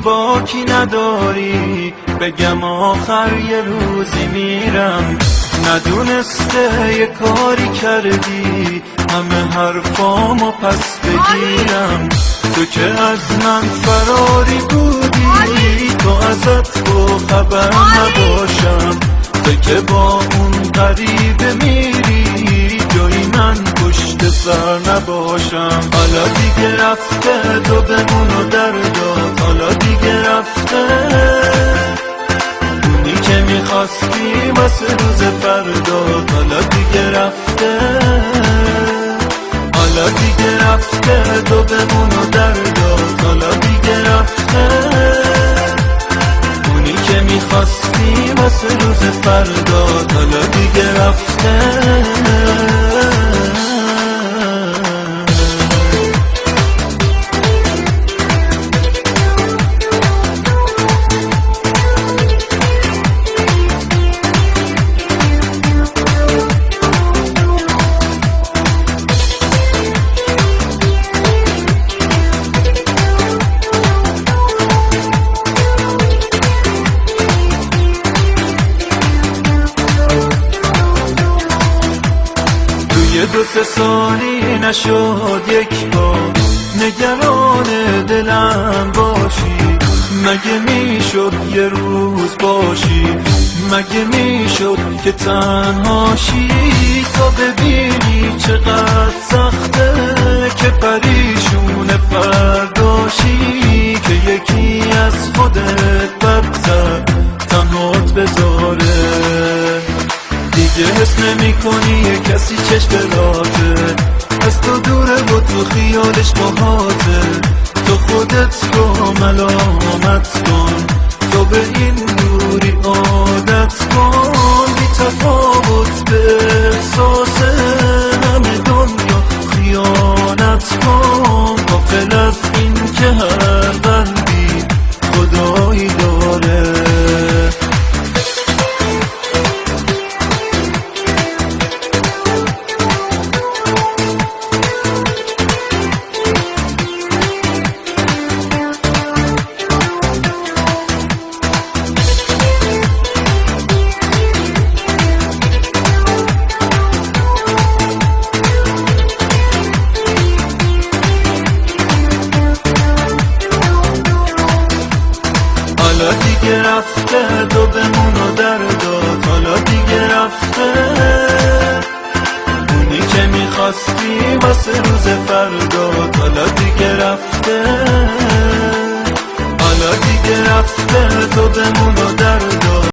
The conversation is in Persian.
باکی نداری، بگم آخر یه روزی میرم. ندونسته یه کاری کردی همه حرفامو پس بگیرم. تو که از من فراری بودی، تو ازت با خبر نباشم. تو که با اون غریبه میری، جایی من پشت سر نباشم. حالا دیگه رفته تو بمون و دردات، حالا دیگه رفته اونی که میخواستی واسه روز فردات. حالا دیگه رفته، حالا دیگه رفته تو بمون و دردات. حالا دیگه رفته اونی که میخواستی واسه روز فردات. حالا دیگه رفته. یه 2-3 سالی نشد یک بار نگران دلم باشی. مگه میشد یه روز باشی، مگه میشد که تنهاشی. تا ببینی چقدر سخته که پریشون فرداشی، که یکی از خودت بدتر تنهات بذاره. دیگه حس نمی کنی یه کسی چشم راته، از تو دوره و تو خیالش باهاته. تو خودت رو ملامت کن، تو به این دوری عادت کن. بی تفاوت به احساس همه دنیا خیانت کن. غافل از این که هر قلبی خدایی داره. حالا دیگه رفته تو بمون و دردات. حالا دیگه رفته اونی که میخواستی واسه روز فردات. حالا دیگه رفته، حالا دیگه رفته تو بمون و دردات.